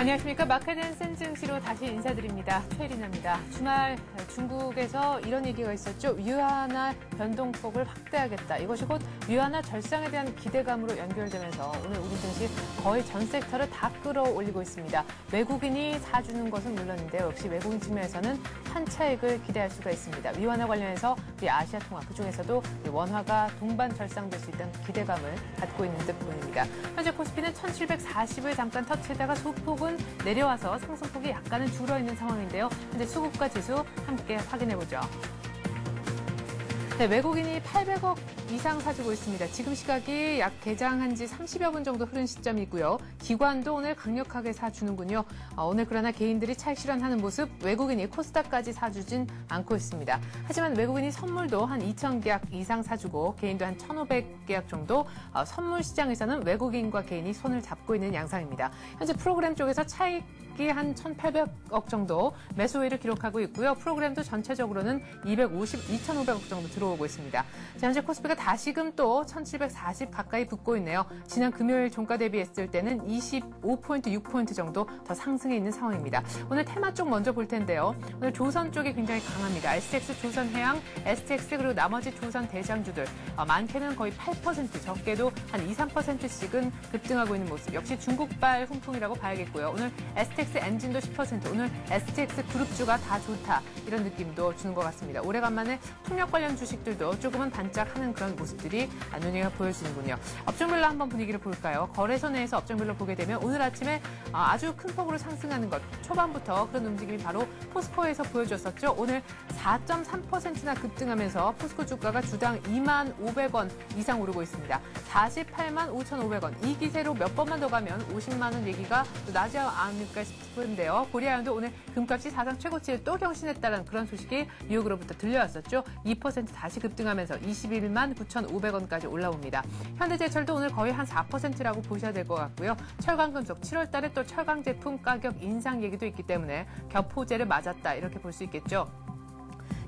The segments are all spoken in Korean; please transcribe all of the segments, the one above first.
안녕하십니까. 마카덴 센증시로 다시 인사드립니다. 최혜린입니다. 주말 중국에서 이런 얘기가 있었죠. 위안화 변동폭을 확대하겠다. 이것이 곧 위안화 절상에 대한 기대감으로 연결되면서 오늘 우리 증시 거의 전 섹터를 다 끌어올리고 있습니다. 외국인이 사주는 것은 물론인데요. 역시 외국인 측면에서는 환차익을 기대할 수가 있습니다. 위안화 관련해서 우리 아시아 통화 그중에서도 원화가 동반 절상될 수 있다는 기대감을 갖고 있는 듯 보입니다. 현재 코스피는 1740을 잠깐 터치에다가 소폭은 내려와서 상승폭이 약간은 줄어있는 상황인데요. 현재 수급가 지수 함께 확인해보죠. 네, 외국인이 800억 이상 사주고 있습니다. 지금 시각이 약 개장한 지 30여 분 정도 흐른 시점이고요. 기관도 오늘 강력하게 사주는군요. 오늘 그러나 개인들이 차익 실현하는 모습, 외국인이 코스닥까지 사주진 않고 있습니다. 하지만 외국인이 선물도 한 2,000계약 이상 사주고 개인도 한 1,500계약 정도 선물 시장에서는 외국인과 개인이 손을 잡고 있는 양상입니다. 현재 프로그램 쪽에서 차익이 한 1,800억 정도 매수회를 기록하고 있고요. 프로그램도 전체적으로는 250, 2,500억 정도 들어오고 있습니다. 자, 현재 코스피가 다시금 또 1,740 가까이 붙고 있네요. 지난 금요일 종가 대비했을 때는 25포인트, 6포인트 정도 더 상승해 있는 상황입니다. 오늘 테마 쪽 먼저 볼 텐데요. 오늘 조선 쪽이 굉장히 강합니다. STX, 조선해양, STX 그리고 나머지 조선 대장주들 많게는 거의 8%, 적게도 한 2, 3%씩은 급등하고 있는 모습. 역시 중국발 훈풍이라고 봐야겠고요. 오늘 STX 엔진도 10%, 오늘 STX 그룹주가 다 좋다 이런 느낌도 주는 것 같습니다. 오래간만에 풍력 관련 주식들도 조금은 반짝하는 그런 모습들이 눈에 보여지는군요. 업종별로 한번 분위기를 볼까요? 거래소 내에서 업종별로 보게 되면 오늘 아침에 아주 큰 폭으로 상승하는 것, 초반부터 그런 움직임이 바로 포스코에서 보여줬었죠. 오늘 4.3%나 급등하면서 포스코 주가가 주당 25,500원 이상 오르고 있습니다. 48만 5,500원. 이 기세로 몇 번만 더 가면 50만 원 얘기가 또 나지 않을까 싶은데요. 고리아연도 오늘 금값이 사상 최고치를 또 경신했다는 그런 소식이 뉴욕으로부터 들려왔었죠. 2% 다시 급등하면서 21만 9,500원까지 올라옵니다. 현대제철도 오늘 거의 한 4%라고 보셔야 될 것 같고요. 철강금속 7월 달에 또 철강 제품 가격 인상 얘기도 있기 때문에 겹호재를 맞았다 이렇게 볼 수 있겠죠.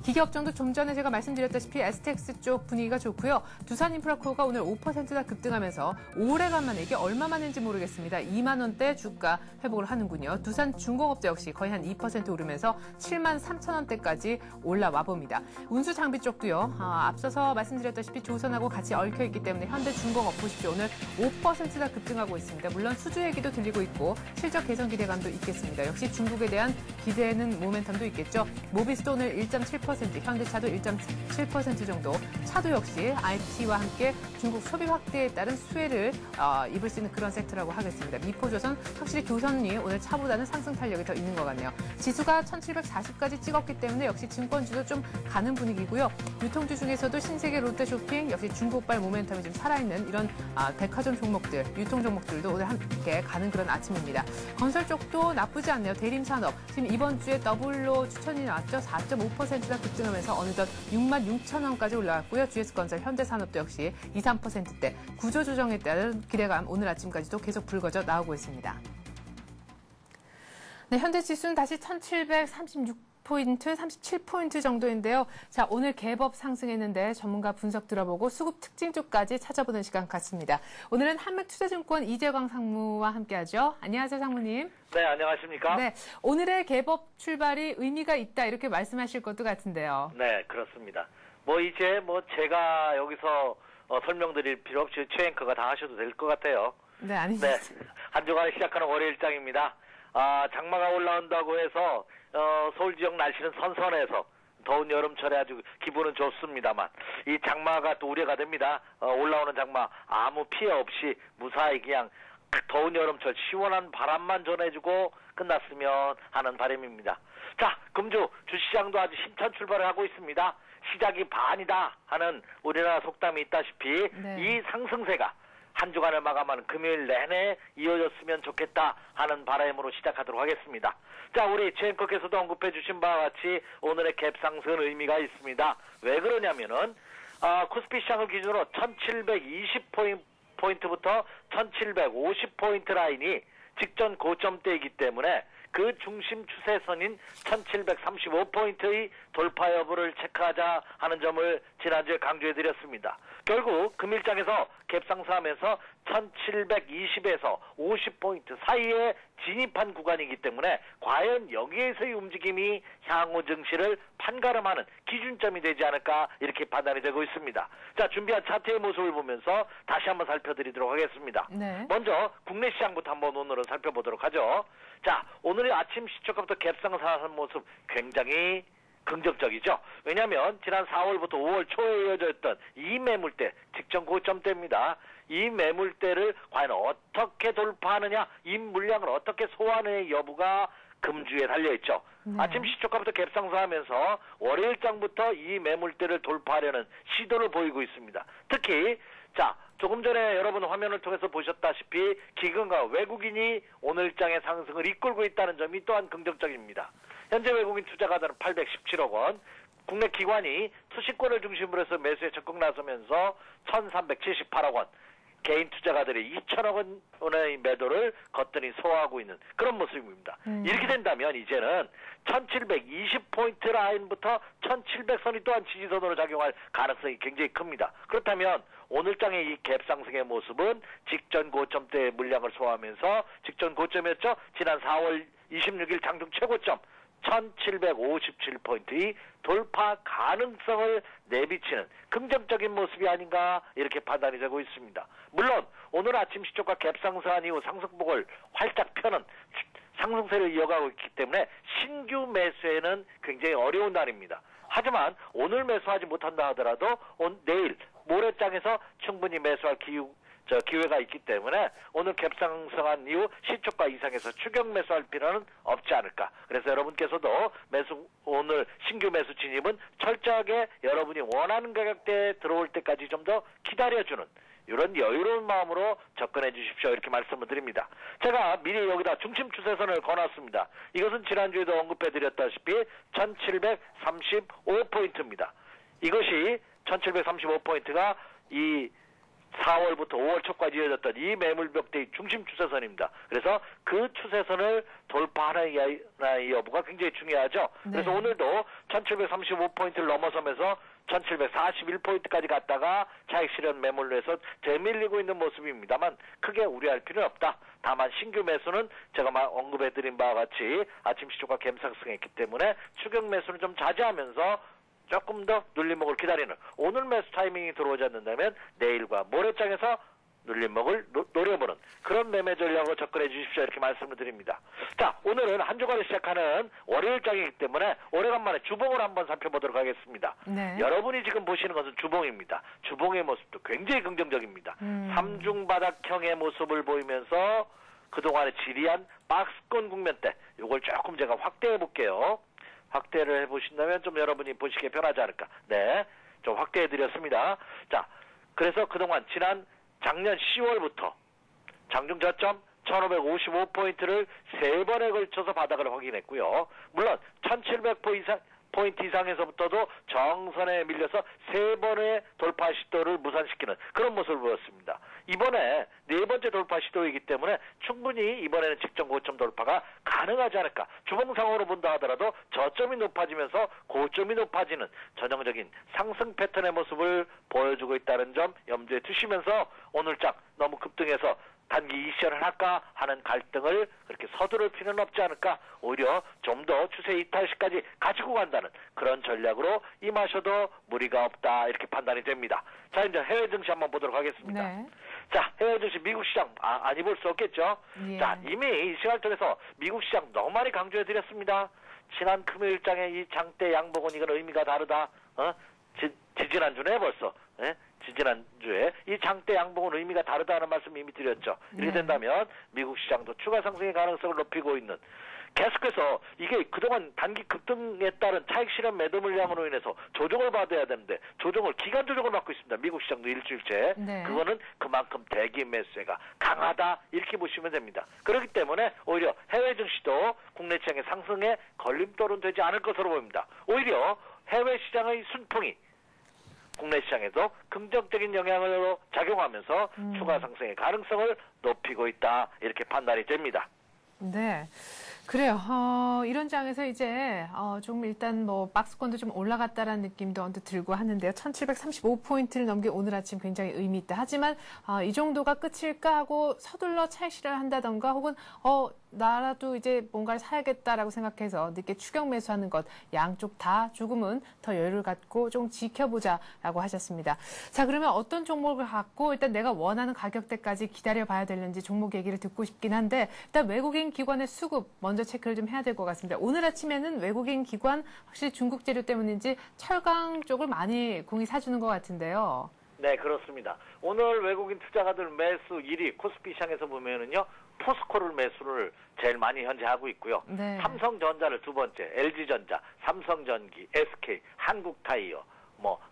기계업종도 좀 전에 제가 말씀드렸다시피 STX 쪽 분위기가 좋고요. 두산인프라코어가 오늘 5%나 급등하면서 오래간만에 이게 얼마만인지 모르겠습니다. 2만 원대 주가 회복을 하는군요. 두산중공업자 역시 거의 한 2% 오르면서 7만 3천 원대까지 올라와 봅니다. 운수장비 쪽도요. 앞서서 말씀드렸다시피 조선하고 같이 얽혀있기 때문에 현대중공업 보십시오. 오늘 5%나 급등하고 있습니다. 물론 수주 얘기도 들리고 있고 실적 개선 기대감도 있겠습니다. 역시 중국에 대한 기대는 모멘텀도 있겠죠. 모비스도 오늘 1.7%, 현대차도 1.7% 정도, 차도 역시 IT와 함께 중국 소비 확대에 따른 수혜를 입을 수 있는 그런 섹터라고 하겠습니다. 미포조선 확실히 교선이 오늘 차보다는 상승 탄력이 더 있는 것 같네요. 지수가 1,740까지 찍었기 때문에 역시 증권주도 좀 가는 분위기고요. 유통주 중에서도 신세계, 롯데쇼핑 역시 중국발 모멘텀이 좀 살아있는 이런 백화점 종목들, 유통 종목들도 오늘 함께 가는 그런 아침입니다. 건설 쪽도 나쁘지 않네요. 대림산업 지금 이번 주에 더블로 추천이 나왔죠. 4.5%나 급등하면서 어느덧 6만 6천 원까지 올라왔고요. GS건설, 현대산업도 역시 2, 3%대 구조조정에 따른 기대감 오늘 아침까지도 계속 불거져 나오고 있습니다. 네, 현대 지수는 다시 1,736포인트, 37포인트 정도인데요. 자, 오늘 개법 상승했는데 전문가 분석 들어보고 수급 특징 쪽까지 찾아보는 시간 같습니다. 오늘은 한맥투자증권 이재광 상무와 함께하죠. 안녕하세요, 상무님. 네, 안녕하십니까? 네, 오늘의 개법 출발이 의미가 있다 이렇게 말씀하실 것도 같은데요. 네, 그렇습니다. 이제 제가 여기서 설명드릴 필요 없이 최 앵커가 다 하셔도 될 것 같아요. 네, 아닙니다. 네, 한 주간을 시작하는 월요일장입니다. 장마가 올라온다고 해서 서울 지역 날씨는 선선해서 더운 여름철에 아주 기분은 좋습니다만 이 장마가 또 우려가 됩니다. 올라오는 장마 아무 피해 없이 무사히 그냥 더운 여름철 시원한 바람만 전해주고 끝났으면 하는 바람입니다. 자, 금주 주시장도 아주 힘찬 출발을 하고 있습니다. 시작이 반이다 하는 우리나라 속담이 있다시피 네. 이 상승세가 한 주간을 마감하는 금요일 내내 이어졌으면 좋겠다 하는 바람으로 시작하도록 하겠습니다. 자, 우리 최 앵커께서도 언급해 주신 바와 같이 오늘의 갭상승은 의미가 있습니다. 왜 그러냐면은 코스피 시장을 기준으로 1,720포인트부터 1,750포인트 라인이 직전 고점대이기 때문에 그 중심 추세선인 1,735포인트의 돌파 여부를 체크하자 하는 점을 지난주에 강조해드렸습니다. 결국 금일장에서 갭상승하면서 1720에서 50포인트 사이에 진입한 구간이기 때문에 과연 여기에서의 움직임이 향후 증시를 판가름하는 기준점이 되지 않을까 이렇게 판단이 되고 있습니다. 자, 준비한 차트의 모습을 보면서 다시 한번 살펴드리도록 하겠습니다. 네. 먼저 국내 시장부터 한번 오늘은 살펴보도록 하죠. 자, 오늘의 아침 시초가부터 갭상승하는 모습 굉장히 긍정적이죠. 왜냐하면 지난 4월부터 5월 초에 이어졌던 이 매물대 직전 고점대입니다. 이 매물대를 과연 어떻게 돌파하느냐, 이 물량을 어떻게 소화하느냐의 여부가 금주에 달려있죠. 네. 아침 시초가부터 갭상승하면서 월요일장부터 이 매물대를 돌파하려는 시도를 보이고 있습니다. 특히 자, 조금 전에 여러분 화면을 통해서 보셨다시피 기관과 외국인이 오늘장의 상승을 이끌고 있다는 점이 또한 긍정적입니다. 현재 외국인 투자가들은 817억 원, 국내 기관이 투시권을 중심으로 해서 매수에 적극 나서면서 1378억 원, 개인 투자가들이 2천억 원의 매도를 거뜬히 소화하고 있는 그런 모습입니다. 이렇게 된다면 이제는 1720포인트 라인부터 1700선이 또한 지지선으로 작용할 가능성이 굉장히 큽니다. 그렇다면 오늘장의 이 갭상승의 모습은 직전 고점대의 물량을 소화하면서 직전 고점이었죠. 지난 4월 26일 장중 최고점 1757포인트의 돌파 가능성을 내비치는 긍정적인 모습이 아닌가 이렇게 판단이 되고 있습니다. 물론 오늘 아침 시초가 갭상승한 이후 상승폭을 활짝 펴는 상승세를 이어가고 있기 때문에 신규 매수에는 굉장히 어려운 날입니다. 하지만 오늘 매수하지 못한다 하더라도 내일 모레장에서 충분히 매수할 기회가 있기 때문에 오늘 갭상승한 이후 시초가 이상에서 추격 매수할 필요는 없지 않을까. 그래서 여러분께서도 오늘 신규 매수 진입은 철저하게 여러분이 원하는 가격대에 들어올 때까지 좀 더 기다려주는 이런 여유로운 마음으로 접근해 주십시오. 이렇게 말씀을 드립니다. 제가 미리 여기다 중심 추세선을 거놨습니다. 이것은 지난주에도 언급해 드렸다시피 1735포인트입니다. 이것이 1735포인트가 이 4월부터 5월 초까지 이어졌던 이 매물벽대의 중심 추세선입니다. 그래서 그 추세선을 돌파하는 여부가 굉장히 중요하죠. 네. 그래서 오늘도 1735포인트를 넘어서면서 1741포인트까지 갔다가 차익 실현 매물로 해서 되밀리고 있는 모습입니다만 크게 우려할 필요는 없다. 다만 신규 매수는 제가 언급해드린 바와 같이 아침 시초가 갭상승했기 때문에 추격 매수는 좀 자제하면서 조금 더 눌림목을 기다리는 오늘 매수 타이밍이 들어오지 않는다면 내일과 모레장에서 눌림목을 노려보는 그런 매매 전략으로 접근해 주십시오. 이렇게 말씀을 드립니다. 자, 오늘은 한 주간을 시작하는 월요일장이기 때문에 오래간만에 주봉을 한번 살펴보도록 하겠습니다. 네. 여러분이 지금 보시는 것은 주봉입니다. 주봉의 모습도 굉장히 긍정적입니다. 삼중바닥형의 모습을 보이면서 그동안의 지리한 박스권 국면대 이걸 조금 제가 확대해 볼게요. 확대를 해보신다면 좀 여러분이 보시기에 편하지 않을까. 네, 좀 확대해드렸습니다. 자, 그래서 그동안 작년 10월부터 장중 저점 1555포인트를 3번에 걸쳐서 바닥을 확인했고요. 물론 1700포인트 이상에서부터도 정선에 밀려서 3번의 돌파 시도를 무산시키는 그런 모습을 보였습니다. 이번에 4번째 돌파 시도이기 때문에 충분히 이번에는 직전 고점 돌파가 가능하지 않을까. 주봉상으로 본다 하더라도 저점이 높아지면서 고점이 높아지는 전형적인 상승 패턴의 모습을 보여주고 있다는 점 염두에 두시면서 오늘장 너무 급등해서 단기 이시연을 할까 하는 갈등을 그렇게 서두를 필요는 없지 않을까. 오히려 좀 더 추세 이탈시까지 가지고 간다는 그런 전략으로 임하셔도 무리가 없다. 이렇게 판단이 됩니다. 자, 이제 해외 증시 한번 보도록 하겠습니다. 네. 자, 해외 증시 미국 시장 아니 볼 수 없겠죠. 예. 자, 이미 이 시간을 통해서 미국 시장 너무 많이 강조해 드렸습니다. 지난 금요일장의 이 장대 양복은 이건 의미가 다르다. 지지난주네 벌써. 예? 지지난주에 이 장대 양봉은 의미가 다르다는 말씀 이미 드렸죠. 이렇게 된다면 미국 시장도 추가 상승의 가능성을 높이고 있는 계속해서 이게 그동안 단기 급등에 따른 차익 실현 매도 물량으로 인해서 조정을 받아야 되는데 기간 조정을 받고 있습니다. 미국 시장도 일주일째. 네. 그거는 그만큼 대기 매수세가 강하다 이렇게 보시면 됩니다. 그렇기 때문에 오히려 해외 증시도 국내 시장의 상승에 걸림돌은 되지 않을 것으로 보입니다. 오히려 해외 시장의 순풍이 국내 시장에도 긍정적인 영향으로 작용하면서 추가 상승의 가능성을 높이고 있다 이렇게 판단이 됩니다. 네. 그래요. 이런 장에서 이제 좀 일단 뭐 박스권도 좀 올라갔다라는 느낌도 언뜻 들고 하는데요. 1735포인트를 넘긴 오늘 아침 굉장히 의미 있다. 하지만 이 정도가 끝일까 하고 서둘러 차익 실현을 한다던가 혹은 나라도 이제 뭔가를 사야겠다라고 생각해서 늦게 추격 매수하는 것 양쪽 다 조금은 더 여유를 갖고 좀 지켜보자라고 하셨습니다. 자, 그러면 어떤 종목을 갖고 일단 내가 원하는 가격대까지 기다려봐야 되는지 종목 얘기를 듣고 싶긴 한데 일단 외국인 기관의 수급 먼저 체크를 좀 해야 될 것 같습니다. 오늘 아침에는 외국인 기관 확실히 중국 재료 때문인지 철강 쪽을 많이 공이 사주는 것 같은데요. 네, 그렇습니다. 오늘 외국인 투자가들 매수 1위 코스피 시장에서 보면은요. 포스코를 매수를 제일 많이 현재 하고 있고요. 네. 삼성전자를 두 번째, LG전자, 삼성전기, SK, 한국타이어,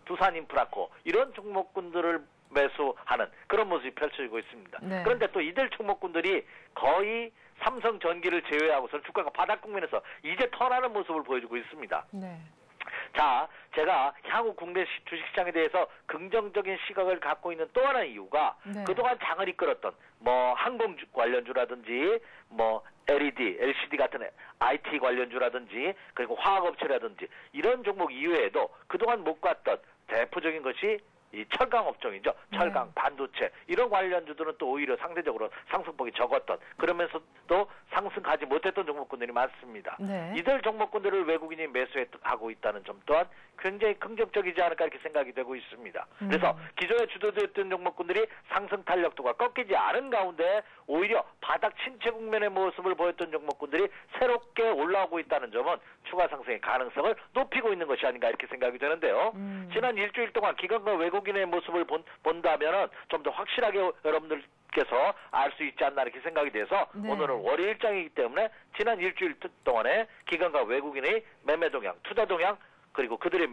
두산인프라코 이런 종목군들을 매수하는 그런 모습이 펼쳐지고 있습니다. 네. 그런데 또 이들 종목군들이 거의 삼성전기를 제외하고서 주가가 바닥 국면에서 이제 턴하는 모습을 보여주고 있습니다. 네. 자, 제가 향후 국내 주식시장에 대해서 긍정적인 시각을 갖고 있는 또 하나의 이유가 네. 그동안 장을 이끌었던 항공 관련주라든지 LED, LCD 같은 IT 관련주라든지 그리고 화학업체라든지 이런 종목 이외에도 그동안 못 갔던 대표적인 것이 이 철강 업종이죠. 철강, 네. 반도체 이런 관련주들은 또 오히려 상대적으로 상승폭이 적었던 그러면서도 상승 가지 못했던 종목군들이 많습니다. 네. 이들 종목군들을 외국인이 매수하고 있다는 점 또한 굉장히 긍정적이지 않을까 이렇게 생각이 되고 있습니다. 그래서 기존에 주도되었던 종목군들이 상승 탄력도가 꺾이지 않은 가운데 오히려 바닥 침체 국면의 모습을 보였던 종목군들이 새롭게 올라오고 있다는 점은 추가 상승의 가능성을 높이고 있는 것이 아닌가 이렇게 생각이 되는데요. 지난 일주일 동안 기관과 외국인의 모습을 본다면은 좀 더 확실하게 여러분들께서 알 수 있지 않나 이렇게 생각이 돼서 네. 오늘은 월요일장이기 때문에 지난 일주일 동안에 기관과 외국인의 매매 동향, 투자 동향 그리고 그들의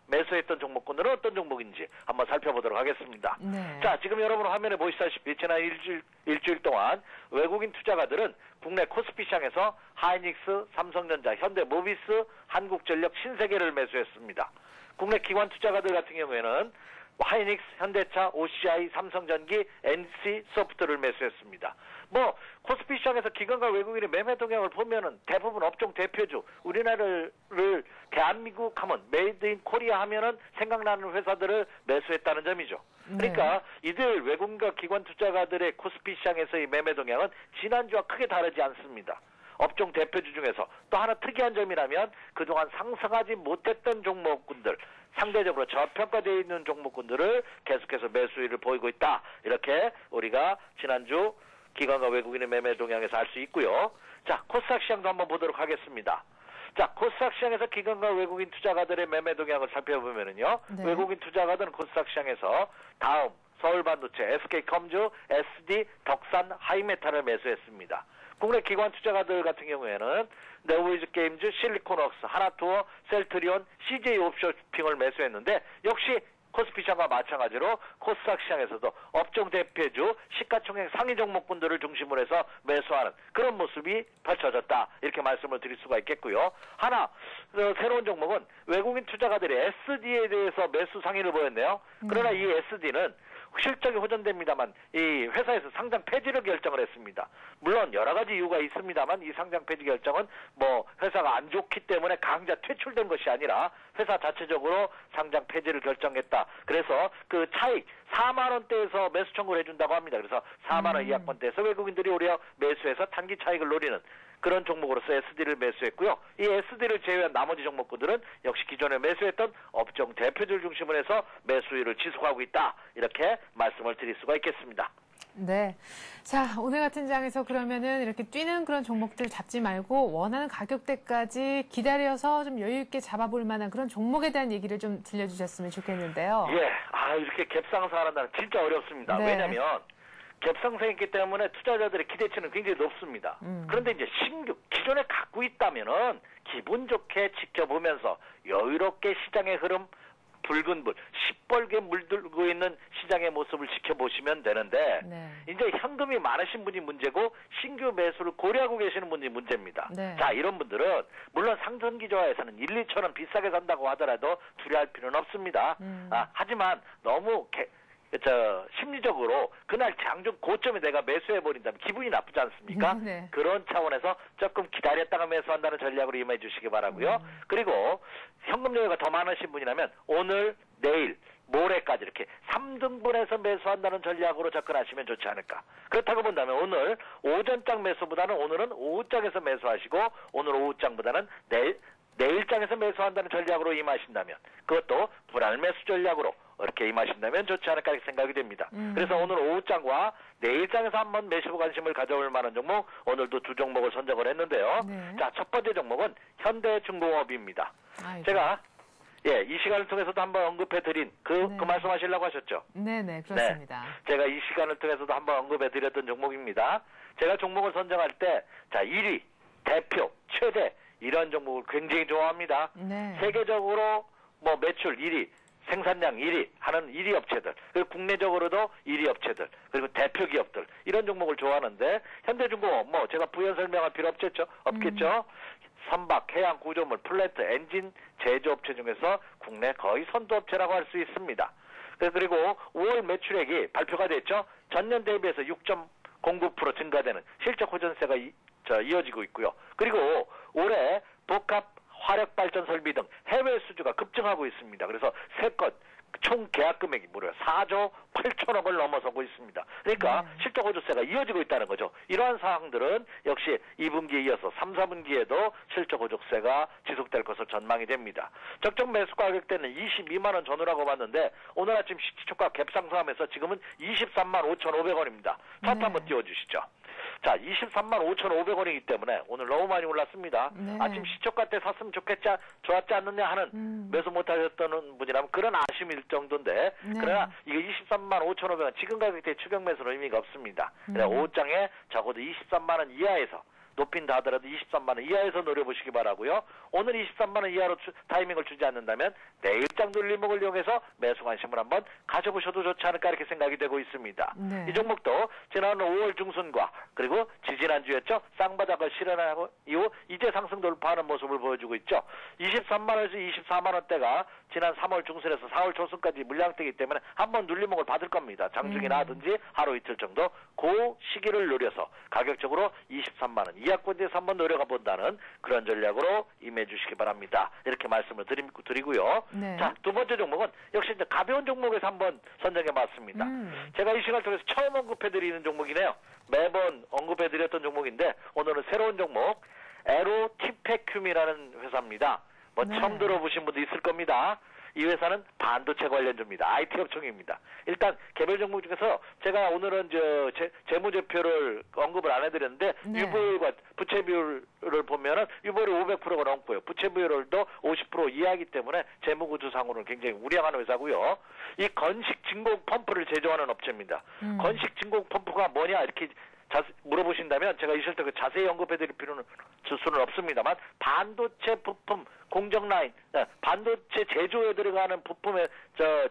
매수했던 종목군들은 어떤 종목인지 한번 살펴보도록 하겠습니다. 네. 자, 지금 여러분 화면에 보시다시피 지난 일주일 동안 외국인 투자가들은 국내 코스피 시장에서 하이닉스, 삼성전자, 현대모비스, 한국전력, 신세계를 매수했습니다. 국내 기관 투자가들 같은 경우에는 하이닉스, 현대차, OCI, 삼성전기, NC소프트를 매수했습니다. 코스피 시장에서 기관과 외국인의 매매 동향을 보면은 대부분 업종 대표주, 우리나라를 대한민국 하면 메이드 인 코리아 하면은 생각나는 회사들을 매수했다는 점이죠. 그러니까 이들 외국인과 기관 투자가들의 코스피 시장에서의 매매 동향은 지난주와 크게 다르지 않습니다. 업종 대표주 중에서 또 하나 특이한 점이라면 그동안 상승하지 못했던 종목군들, 상대적으로 저평가되어 있는 종목군들을 계속해서 매수율을 보이고 있다. 이렇게 우리가 지난주 기관과 외국인의 매매 동향에서 알 수 있고요. 자, 코스닥 시장도 한번 보도록 하겠습니다. 자, 코스닥 시장에서 기관과 외국인 투자가들의 매매 동향을 살펴보면은요. 네. 외국인 투자가들은 코스닥 시장에서 다음 서울반도체, SK컴주, SD, 덕산, 하이메탈을 매수했습니다. 국내 기관 투자가들 같은 경우에는 네오위즈 게임즈, 실리콘웍스, 하나투어, 셀트리온, CJ 옵쇼핑을 매수했는데 역시 코스피 시장과 마찬가지로 코스닥 시장에서도 업종 대표주 시가총액 상위 종목군들을 중심으로 해서 매수하는 그런 모습이 펼쳐졌다. 이렇게 말씀을 드릴 수가 있겠고요. 하나 새로운 종목은 외국인 투자가들이 SD에 대해서 매수 상위를 보였네요. 그러나 이 SD는 실적이 호전됩니다만 이 회사에서 상장 폐지를 결정을 했습니다. 물론 여러 가지 이유가 있습니다만 이 상장 폐지 결정은 회사가 안 좋기 때문에 강제 퇴출된 것이 아니라 회사 자체적으로 상장 폐지를 결정했다. 그래서 그 차익 4만 원대에서 매수 청구를 해준다고 합니다. 그래서 4만 원 이하권대에서 외국인들이 오히려 매수해서 단기 차익을 노리는 그런 종목으로서 SD를 매수했고요. 이 SD를 제외한 나머지 종목들은 역시 기존에 매수했던 업종 대표들 중심으로 해서 매수율을 지속하고 있다. 이렇게 말씀을 드릴 수가 있겠습니다. 네. 자, 오늘 같은 장에서 그러면은 이렇게 뛰는 그런 종목들 잡지 말고 원하는 가격대까지 기다려서 좀 여유 있게 잡아볼 만한 그런 종목에 대한 얘기를 좀 들려주셨으면 좋겠는데요. 예. 이렇게 갭상승하는 진짜 어렵습니다. 네. 왜냐면 갭상승했기 때문에 투자자들의 기대치는 굉장히 높습니다. 그런데 이제 신규 기존에 갖고 있다면은 기분 좋게 지켜보면서 여유롭게 시장의 흐름 붉은 불, 시뻘게 물들고 있는 시장의 모습을 지켜보시면 되는데 네. 이제 현금이 많으신 분이 문제고 신규 매수를 고려하고 계시는 분이 문제입니다. 네. 자, 이런 분들은 물론 상승기조화에서는 1, 2천 원 비싸게 산다고 하더라도 두려워할 필요는 없습니다. 하지만 너무 심리적으로 그날 장중 고점에 내가 매수해버린다면 기분이 나쁘지 않습니까? 네. 그런 차원에서 조금 기다렸다가 매수한다는 전략으로 임해 주시기 바라고요. 그리고 현금 여유가 더 많으신 분이라면 오늘, 내일, 모레까지 이렇게 3등분해서 매수한다는 전략으로 접근하시면 좋지 않을까. 그렇다고 본다면 오늘 오전장 매수보다는 오늘은 오후장에서 매수하시고 오늘 오후장보다는 내일장에서 매수한다는 전략으로 임하신다면 그것도 불안 매수 전략으로 이렇게 임하신다면 좋지 않을까 생각이 됩니다. 그래서 오늘 오후장과 내일장에서 한번 매수 관심을 가져올 만한 종목 오늘도 두 종목을 선정을 했는데요. 네. 자, 첫 번째 종목은 현대중공업입니다. 아이고. 제가 이 시간을 통해서도 한번 언급해드린 그 말씀하시려고 하셨죠? 네네, 그렇습니다. 네, 제가 이 시간을 통해서도 한번 언급해드렸던 종목입니다. 제가 종목을 선정할 때, 자, 1위, 대표, 최대, 이런 종목을 굉장히 좋아합니다. 네. 세계적으로 뭐 매출 1위, 생산량 1위 하는 1위 업체들, 그리고 국내적으로도 1위 업체들, 그리고 대표 기업들, 이런 종목을 좋아하는데, 현대중공업, 뭐, 제가 부연 설명할 필요 없겠죠? 선박, 해양 구조물, 플랜트, 엔진 제조업체 중에서 국내 거의 선두업체라고 할 수 있습니다. 그리고 5월 매출액이 발표가 됐죠. 전년 대비해서 6.09% 증가되는 실적 호전세가 이어지고 있고요. 그리고 올해 복합 화력발전 설비 등 해외 수주가 급증하고 있습니다. 그래서 세 건 총 계약 금액이 무려 4조 8천억을 넘어서고 있습니다. 그러니까 실적 호조세가 이어지고 있다는 거죠. 이러한 사항들은 역시 2분기에 이어서 3, 4분기에도 실적 호조세가 지속될 것으로 전망이 됩니다. 적정 매수 가격대는 22만 원 전후라고 봤는데 오늘 아침 시초가 갭상승하면서 지금은 23만 5,500원입니다. 차트 한번 띄워주시죠. 자, 23만 5,500원이기 때문에 오늘 너무 많이 올랐습니다. 네. 아침 시초가 때 샀으면 좋았지 않느냐 하는 매수 못하셨던 분이라면 그런 아쉬움일 정도인데 그러나 이게 23만 5,500원 지금 가격대 추격 매수는 의미가 없습니다. 그래서 오후장에 적어도 23만 원 이하에서 높인다 하더라도 23만 원 이하에서 노려보시기 바라고요. 오늘 23만 원 이하로 타이밍을 주지 않는다면 내일장 눌림목을 이용해서 매수 관심을 한번 가져보셔도 좋지 않을까 이렇게 생각이 되고 있습니다. 네. 이 종목도 지난 5월 중순과 그리고 지지난주였죠. 쌍바닥을 실현하고 이후 이제 상승 돌파하는 모습을 보여주고 있죠. 23만 원에서 24만 원대가 지난 3월 중순에서 4월 초순까지 물량되기 때문에 한번 눌림목을 받을 겁니다. 장중이나 하든지 하루 이틀 정도 그 시기를 노려서 가격적으로 23만 원 이하권대에서 한번 노려가 본다는 그런 전략으로 임해 주시기 바랍니다. 이렇게 말씀을 드리고요. 네. 자, 두 번째 종목은 역시 이제 가벼운 종목에서 한번 선정해 봤습니다. 제가 이 시간을 통해서 처음 언급해 드리는 종목이네요. 매번 언급해 드렸던 종목인데 오늘은 새로운 종목 에로티페큐미라는 회사입니다. 뭐 처음 들어보신 분도 있을 겁니다. 이 회사는 반도체 관련주입니다. IT 업종입니다. 일단 개별 종목 중에서 제가 오늘은 재무제표를 언급을 안 해드렸는데 유보율과 부채 비율을 보면은 유보율이 500%가 넘고요. 부채 비율도 50% 이하이기 때문에 재무구조상으로는 굉장히 우량한 회사고요. 이 건식 진공 펌프를 제조하는 업체입니다. 건식 진공 펌프가 뭐냐 이렇게 물어보신다면 제가 이 시간에 자세히 언급해드릴 필요는 수는 없습니다만 반도체 부품 공정 라인, 반도체 제조에 들어가는 부품의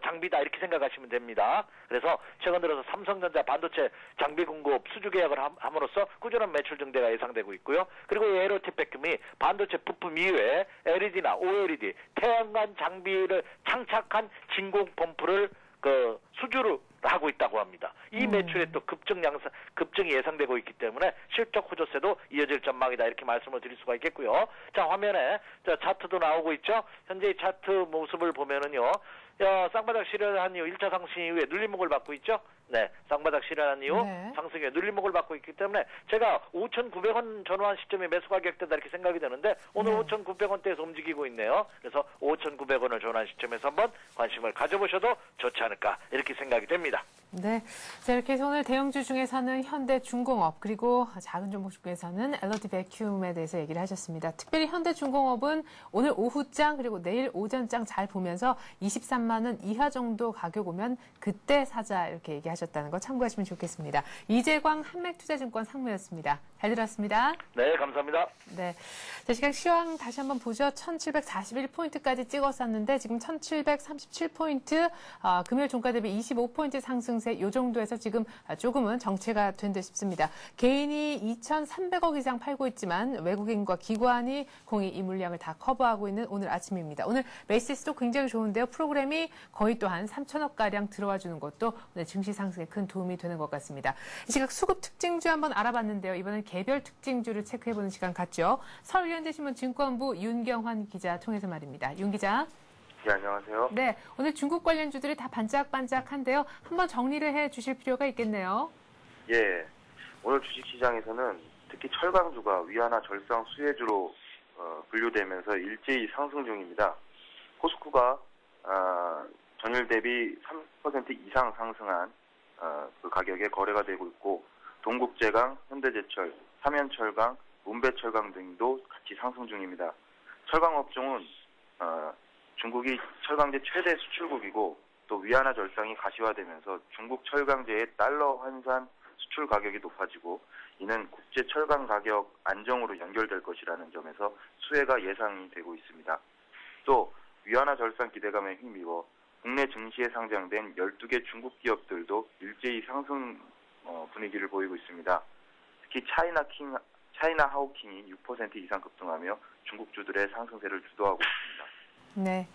장비다 이렇게 생각하시면 됩니다. 그래서 최근 들어서 삼성전자 반도체 장비 공급 수주 계약을 함으로써 꾸준한 매출 증대가 예상되고 있고요. 그리고 에로티페큐미 반도체 부품 이외에 LED나 OLED, 태양광 장비를 장착한 진공 펌프를 수주를 하고 있다고 합니다. 이 매출에 또 급증이 예상되고 있기 때문에 실적 호조세도 이어질 전망이다 이렇게 말씀을 드릴 수가 있겠고요. 자, 화면에 차트도 나오고 있죠. 현재 차트 모습을 보면은요. 쌍바닥 실현한 이후 1차 상승 이후에 눌림목을 받고 있죠. 네, 쌍바닥 실현한 이후 상승 이후에 눌림목을 받고 있기 때문에 제가 5,900원 전후한 시점에 매수 가격대다 이렇게 생각이 되는데 오늘 5,900원대에서 움직이고 있네요. 그래서 5,900원을 전후한 시점에서 한번 관심을 가져보셔도 좋지 않을까 이렇게 생각이 됩니다. 네, 자, 이렇게 해서 오늘 대형주 중에서는 현대중공업 그리고 작은 종목 중에서는 에로티페큐미에 대해서 얘기를 하셨습니다. 특별히 현대중공업은 오늘 오후장 그리고 내일 오전장 잘 보면서 23만 원 이하 정도 가격 오면 그때 사자 이렇게 얘기하셨다는 거 참고하시면 좋겠습니다. 이재광 한맥투자증권 상무였습니다. 잘 들었습니다. 네, 감사합니다. 네. 자, 시황 다시 한번 보죠. 1741포인트까지 찍었었는데 지금 1737포인트, 금요일 종가 대비 25포인트 상승세 이 정도에서 지금 조금은 정체가 된 듯 싶습니다. 개인이 2,300억 이상 팔고 있지만 외국인과 기관이 공이 이 물량을 다 커버하고 있는 오늘 아침입니다. 오늘 메시스도 굉장히 좋은데요. 프로그램이 거의 또한 3천억가량 들어와 주는 것도 오늘 증시 상승에 큰 도움이 되는 것 같습니다. 이 시각 수급 특징주 한번 알아봤는데요. 이번엔 개별 특징주를 체크해보는 시간 같죠. 서울현대신문 증권부 윤경환 기자 통해서 말입니다. 윤 기자. 네, 안녕하세요. 네, 오늘 중국 관련주들이 다 반짝반짝한데요. 한번 정리를 해 주실 필요가 있겠네요. 예, 오늘 주식시장에서는 특히 철강주가 위안화 절상 수혜주로 분류되면서 일제히 상승 중입니다. 포스코가 전일 대비 3% 이상 상승한 그 가격에 거래가 되고 있고, 동국제강, 현대제철, 삼연철강, 문배철강 등도 같이 상승 중입니다. 철강업종은 중국이 철강제 최대 수출국이고 또 위안화 절상이 가시화되면서 중국 철강제의 달러 환산 수출 가격이 높아지고 이는 국제 철강 가격 안정으로 연결될 것이라는 점에서 수혜가 예상이 되고 있습니다. 또 위안화 절상 기대감에 힘입어 국내 증시에 상장된 12개 중국 기업들도 일제히 상승 분위기를 보이고 있습니다. 특히 차이나 하우킹이 6% 이상 급등하며 중국주들의 상승세를 주도하고 있습니다. 네.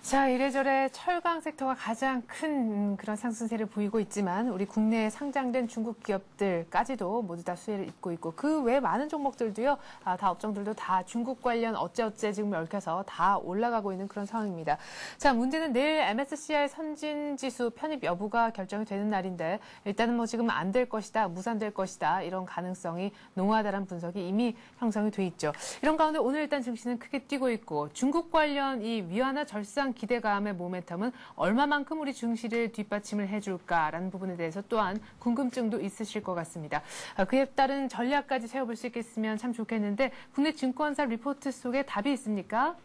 자, 이래저래 철강 섹터가 가장 큰 그런 상승세를 보이고 있지만 우리 국내에 상장된 중국 기업들까지도 모두 다 수혜를 입고 있고 그 외 많은 종목들도요. 다 업종들도 다 중국 관련 어째어째 지금 얽혀서 다 올라가고 있는 그런 상황입니다. 자, 문제는 내일 MSCI 선진지수 편입 여부가 결정이 되는 날인데 일단은 뭐 지금 안 될 것이다, 무산될 것이다 이런 가능성이 농후하다는 분석이 이미 형성이 돼 있죠. 이런 가운데 오늘 일단 증시는 크게 뛰고 있고 중국 관련 이 위안화 절상 기대감의 모멘텀은 얼마만큼 우리 증시를 뒷받침을 해줄까라는 부분에 대해서 또한 궁금증도 있으실 것 같습니다. 그에 따른 전략까지 세워볼 수 있겠으면 참 좋겠는데 국내 증권사 리포트 속에 답이 있습니까?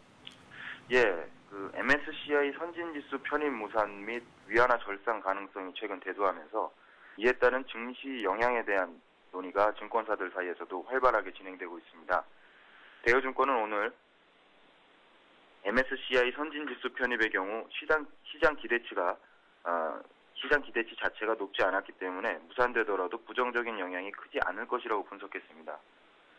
예, 그 MSCI 선진지수 편입 무산 및 위안화 절상 가능성이 최근 대두하면서 이에 따른 증시 영향에 대한 논의가 증권사들 사이에서도 활발하게 진행되고 있습니다. 대여증권은 오늘 MSCI 선진지수 편입의 경우 시장 기대치 자체가 높지 않았기 때문에 무산되더라도 부정적인 영향이 크지 않을 것이라고 분석했습니다.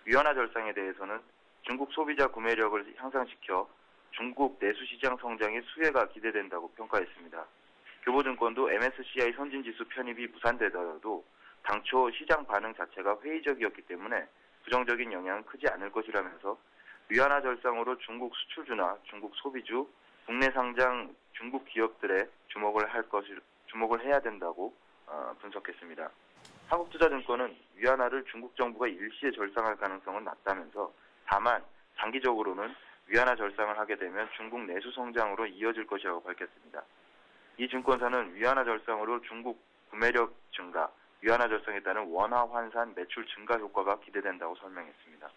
위안화 절상에 대해서는 중국 소비자 구매력을 향상시켜 중국 내수시장 성장의 수혜가 기대된다고 평가했습니다. 교보증권도 MSCI 선진지수 편입이 무산되더라도 당초 시장 반응 자체가 회의적이었기 때문에 부정적인 영향은 크지 않을 것이라면서 위안화 절상으로 중국 수출주나 중국 소비주, 국내 상장 중국 기업들의 주목을 해야 된다고 분석했습니다. 한국투자증권은 위안화를 중국 정부가 일시에 절상할 가능성은 낮다면서 다만 장기적으로는 위안화 절상을 하게 되면 중국 내수 성장으로 이어질 것이라고 밝혔습니다. 이 증권사는 위안화 절상으로 중국 구매력 증가, 위안화 절상에 따른 원화 환산 매출 증가 효과가 기대된다고 설명했습니다.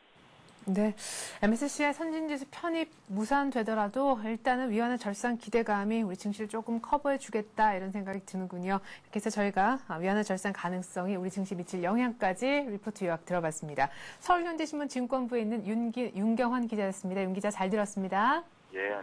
네, MSCI 선진지수 편입 무산되더라도 일단은 위안화 절상 기대감이 우리 증시를 조금 커버해주겠다 이런 생각이 드는군요. 이렇게 해서 저희가 위안화 절상 가능성이 우리 증시에 미칠 영향까지 리포트 요약 들어봤습니다. 서울현대신문 증권부에 있는 윤경환 기자였습니다. 윤 기자 잘 들었습니다. 예.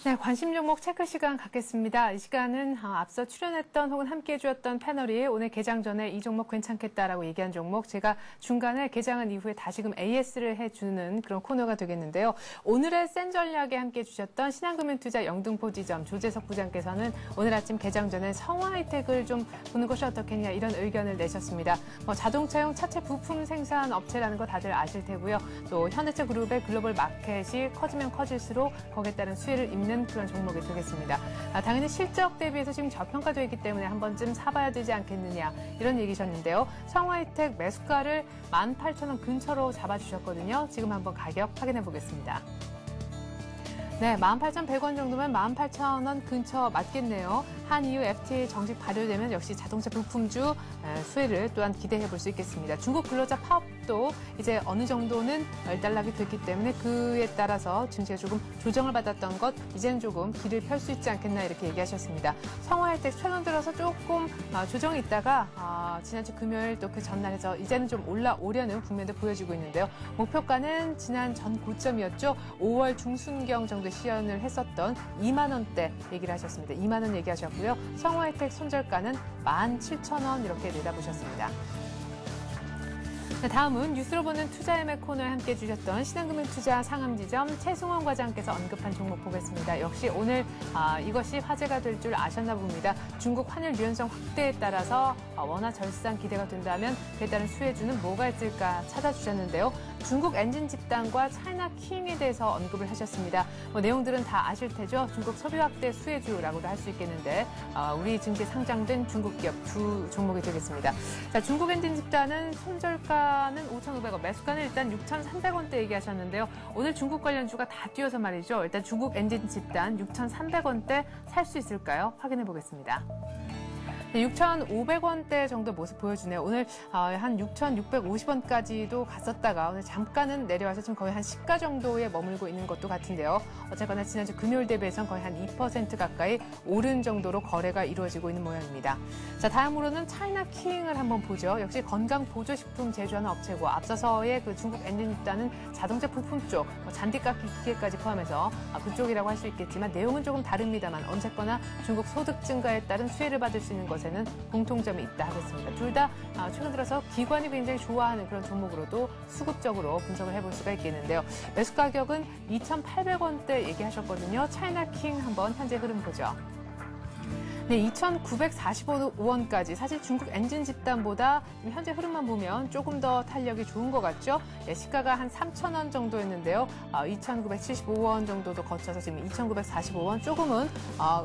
네, 관심 종목 체크 시간 갖겠습니다. 이 시간은 앞서 출연했던 혹은 함께해 주었던 패널이 오늘 개장 전에 이 종목 괜찮겠다라고 얘기한 종목 제가 중간에 개장한 이후에 다시금 AS를 해주는 그런 코너가 되겠는데요. 오늘의 센 전략에 함께해 주셨던 신한금융투자 영등포 지점 조재석 부장께서는 오늘 아침 개장 전에 성화하이텍을 좀 보는 것이 어떻겠냐 이런 의견을 내셨습니다. 자동차용 차체 부품 생산 업체라는 거 다들 아실 테고요. 또 현대차 그룹의 글로벌 마켓이 커지면 커질수록 거기에 따른 수혜를 입는 그런 종목이 되겠습니다. 당연히 실적 대비해서 지금 저평가되어 있기 때문에 한 번쯤 사봐야 되지 않겠느냐 이런 얘기셨는데요. 성화이텍 매수가를 18,000원 근처로 잡아주셨거든요. 지금 한번 가격 확인해 보겠습니다. 네, 18,100원 정도면 18,000원 근처 맞겠네요. 한EU FTA 정식 발효되면 역시 자동차 부품주 수혜를 또한 기대해 볼 수 있겠습니다. 중국 근로자 파업도 원화도 이제 어느 정도는 일단락이 됐기 때문에 그에 따라서 증시가 조금 조정을 받았던 것 이제는 조금 길을 펼 수 있지 않겠나 이렇게 얘기하셨습니다. 성화혜택 최근 들어서 조금 조정이 있다가 지난주 금요일 또 그 전날에서 이제는 좀 올라오려는 국면도 보여지고 있는데요. 목표가는 지난 전 고점이었죠. 5월 중순경 정도 시연을 했었던 2만 원대 얘기를 하셨습니다. 2만 원 얘기하셨고요. 성화혜택 손절가는 17,000원 이렇게 내다보셨습니다. 다음은 뉴스로 보는 투자의매 코너에 함께해 주셨던 신한금융투자 상암지점 최승원 과장께서 언급한 종목 보겠습니다. 역시 오늘 이것이 화제가 될 줄 아셨나 봅니다. 중국 환율 유연성 확대에 따라서 원화 절상 기대가 된다면 그에 따른 수혜주는 뭐가 있을까 찾아주셨는데요. 중국 엔진 집단과 차이나킹에 대해서 언급을 하셨습니다. 내용들은 다 아실 테죠. 중국 소비 확대 수혜주라고도 할 수 있겠는데 우리 증시에 상장된 중국 기업 두 종목이 되겠습니다. 자, 중국 엔진 집단은 손절가는 5,500원, 매수가는 일단 6,300원대 얘기하셨는데요. 오늘 중국 관련주가 다 뛰어서 말이죠. 일단 중국 엔진 집단 6,300원대 살 수 있을까요? 확인해 보겠습니다. 네, 6,500원대 정도 모습 보여주네요. 오늘 한 6,650원까지도 갔었다가 오늘 잠깐은 내려와서 지금 거의 한 시가 정도에 머물고 있는 것도 같은데요. 어쨌거나 지난주 금요일 대비해서는 거의 한 2% 가까이 오른 정도로 거래가 이루어지고 있는 모양입니다. 자, 다음으로는 차이나킹을 한번 보죠. 역시 건강보조식품 제조하는 업체고 앞서서의 그 중국 엔진 집단은 자동차 부품 쪽, 잔디깎기 기계까지 포함해서 그쪽이라고 할 수 있겠지만 내용은 조금 다릅니다만 어쨌거나 중국 소득 증가에 따른 수혜를 받을 수 있는 것에는 공통점이 있다 하겠습니다. 둘 다 최근 들어서 기관이 굉장히 좋아하는 그런 종목으로도 수급적으로 분석을 해볼 수가 있겠는데요. 매수 가격은 2,800원대 얘기하셨거든요. 차이나킹 한번 현재 흐름 보죠. 네, 2,945원까지 사실 중국 엔진 집단보다 현재 흐름만 보면 조금 더 탄력이 좋은 것 같죠? 네, 시가가 한 3,000원 정도였는데요. 2,975원 정도도 거쳐서 지금 2,945원 조금은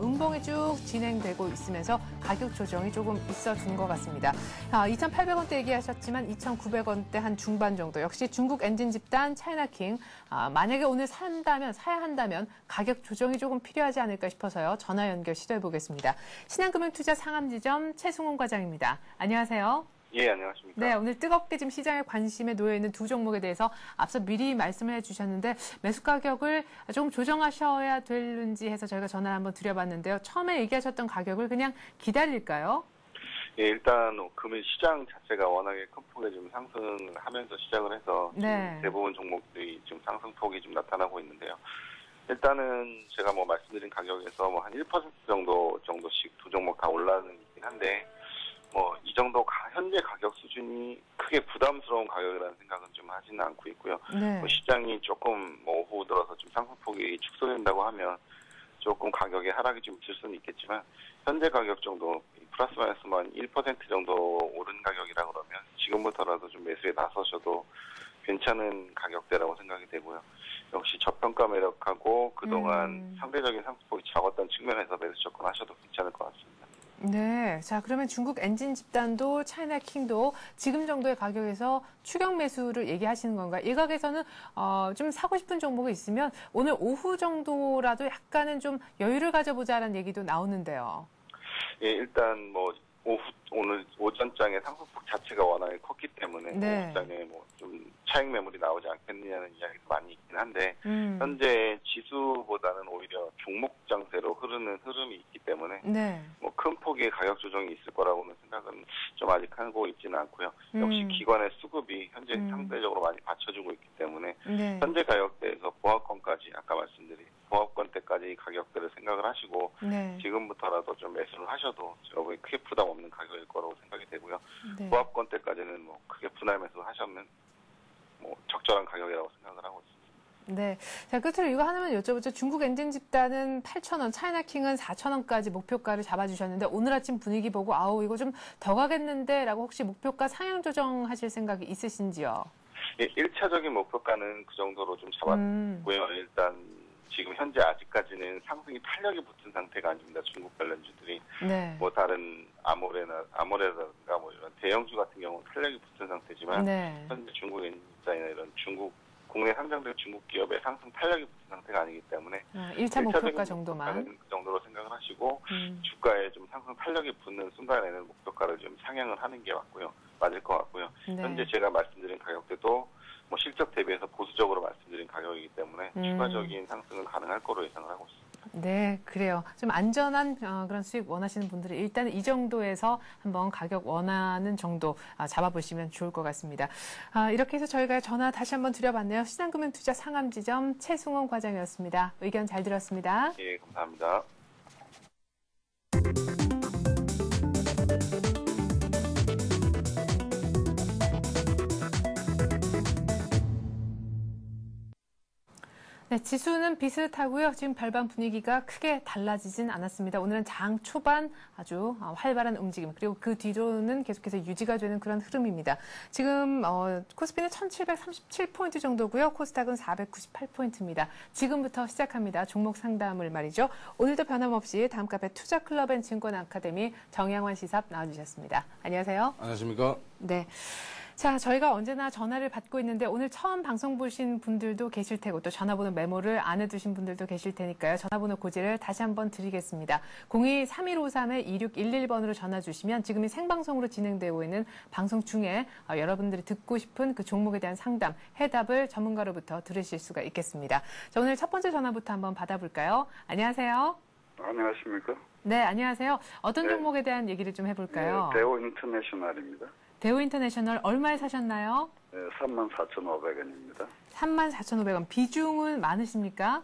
음봉이 쭉 진행되고 있으면서 가격 조정이 조금 있어준 것 같습니다. 2,800원대 얘기하셨지만 2,900원대 한 중반 정도. 역시 중국 엔진 집단 차이나킹 만약에 오늘 사야 한다면 가격 조정이 조금 필요하지 않을까 싶어서요. 전화 연결 시도해 보겠습니다. 신한금융투자 상암지점 최승원 과장입니다. 안녕하세요. 예, 안녕하십니까. 네, 오늘 뜨겁게 지금 시장에 관심에 놓여 있는 두 종목에 대해서 앞서 미리 말씀을 해주셨는데 매수 가격을 조금 조정하셔야 되는지 해서 저희가 전화를 한번 드려봤는데요. 처음에 얘기하셨던 가격을 그냥 기다릴까요? 예, 일단 금일 시장 자체가 워낙에 큰 폭의 좀 상승을 하면서 시작을 해서 네. 대부분 종목들이 지금 상승폭이 좀 나타나고 있는데요. 일단은 제가 말씀드린 가격에서 한 1% 정도씩 두 종목 다 올라가는 있긴 한데 이 정도 현재 가격 수준이 크게 부담스러운 가격이라는 생각은 좀 하지는 않고 있고요. 네. 시장이 조금 오후 들어서 좀 상승폭이 축소된다고 하면 조금 가격의 하락이 좀 있을 수는 있겠지만 현재 가격 정도 플러스 마이너스만 1% 정도 오른 가격이라 그러면 지금부터라도 좀 매수에 나서셔도 괜찮은 가격대라고 생각이 되고요. 역시 저평가 매력하고 그동안 상대적인 상승폭이 작았던 측면에서 매수 접근하셔도 괜찮을 것 같습니다. 네. 자, 그러면 중국 엔진 집단도 차이나킹도 지금 정도의 가격에서 추격 매수를 얘기하시는 건가요? 일각에서는 좀 사고 싶은 종목이 있으면 오늘 오후 정도라도 약간은 좀 여유를 가져보자라는 얘기도 나오는데요. 예, 일단 오늘 오전장의 상승폭 자체가 워낙에 컸기 때문에 네. 오후장에 좀 차익 매물이 나오지 않겠느냐는 이야기도 많이 있긴 한데 현재 지수보다는 오히려 종목 장세로 흐르는 흐름이 있기 때문에 네. 큰 폭의 가격 조정이 있을 거라고는 생각은 좀 아직 하고 있지는 않고요. 역시 기관의 수급이 현재 상대적으로 많이 받쳐주고 있기 때문에 네. 현재 가격대에서 보합권까지 아까 말씀드린 보합권대까지 가격대를 생각을 하시고 네. 지금부터라도 좀 매수를 하셔도 여러분이 크게 부담 없는 가격일 거라고 생각이 되고요. 네. 보합권대까지는 크게 분할 매수하셨는 적절한 가격이라고 생각을 하고 있습니다. 네. 자, 끝으로 이거 하나만 여쭤보죠. 중국 엔진 집단은 8,000원, 차이나킹은 4,000원까지 목표가를 잡아주셨는데 오늘 아침 분위기 보고 이거 좀 더 가겠는데 라고 혹시 목표가 상향 조정하실 생각이 있으신지요? 예, 1차적인 목표가는 그 정도로 좀 잡았고요. 일단 지금 현재 아직까지는 상승이 탄력이 붙은 상태가 아닙니다. 중국 관련주들이. 네. 다른 아모레라든가 이런 대형주 같은 경우는 탄력이 붙은 상태지만 네. 현재 중국 엔진사이나 이런 중국 국내 상장된 중국 기업의 상승 탄력이 붙은 상태가 아니기 때문에 1차 목표가 정도만. 그 정도로 생각을 하시고 주가에 좀 상승 탄력이 붙는 순간에는 목표가를 좀 상향을 하는 게 맞을 것 같고요. 네. 현재 제가 말씀드린 가격대도 뭐 실적 대비해서 보수적으로 말씀드린 가격이기 때문에 추가적인 상승은 가능할 거로 예상을 하고 있습니다. 네, 그래요. 좀 안전한 그런 수익 원하시는 분들은 일단 이 정도에서 한번 가격 원하는 정도 잡아보시면 좋을 것 같습니다. 이렇게 해서 저희가 전화 다시 한번 드려봤네요. 신한금융투자 상암지점 최승원 과장이었습니다. 의견 잘 들었습니다. 예, 감사합니다. 네, 지수는 비슷하고요. 지금 별반 분위기가 크게 달라지진 않았습니다. 오늘은 장 초반 아주 활발한 움직임, 그리고 그 뒤로는 계속해서 유지가 되는 그런 흐름입니다. 지금 코스피는 1737포인트 정도고요. 코스닥은 498포인트입니다. 지금부터 시작합니다. 종목 상담을 말이죠. 오늘도 변함없이 다음카페 투자클럽 앤 증권 아카데미 정양환 시삽 나와주셨습니다. 안녕하세요. 안녕하십니까? 네. 자, 저희가 언제나 전화를 받고 있는데 오늘 처음 방송 보신 분들도 계실 테고 또 전화번호 메모를 안 해두신 분들도 계실 테니까요. 전화번호 고지를 다시 한번 드리겠습니다. 02-3153-2611번으로 전화 주시면 지금 이 생방송으로 진행되고 있는 방송 중에 여러분들이 듣고 싶은 그 종목에 대한 상담, 해답을 전문가로부터 들으실 수가 있겠습니다. 자, 오늘 첫 번째 전화부터 한번 받아볼까요? 안녕하세요. 안녕하십니까? 네, 안녕하세요. 어떤 네. 종목에 대한 얘기를 좀 해볼까요? 네, 대우 인터내셔널입니다. 대우 인터내셔널 얼마에 사셨나요? 네, 34,500원입니다. 34,500원. 비중은 많으십니까?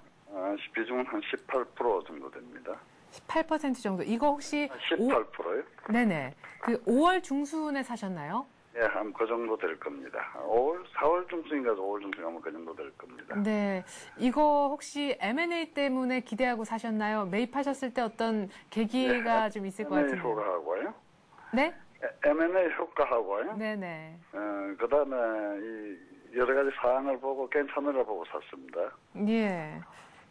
비중은 한 18% 정도 됩니다. 18% 정도. 이거 혹시 18%요? 네네. 그 5월 중순에 사셨나요? 예, 한 그 정도 될 겁니다. 4월 중순인가 5월 중순이면 그 정도 될 겁니다. 네. 이거 혹시 M&A 때문에 기대하고 사셨나요? 매입하셨을 때 어떤 계기가 좀 있을 것 M&A 같은데. 효과하고요. 네? M&A 효과하고요. 네네. 그다음에 이 여러 가지 사항을 보고 괜찮으라 보고 샀습니다. 예.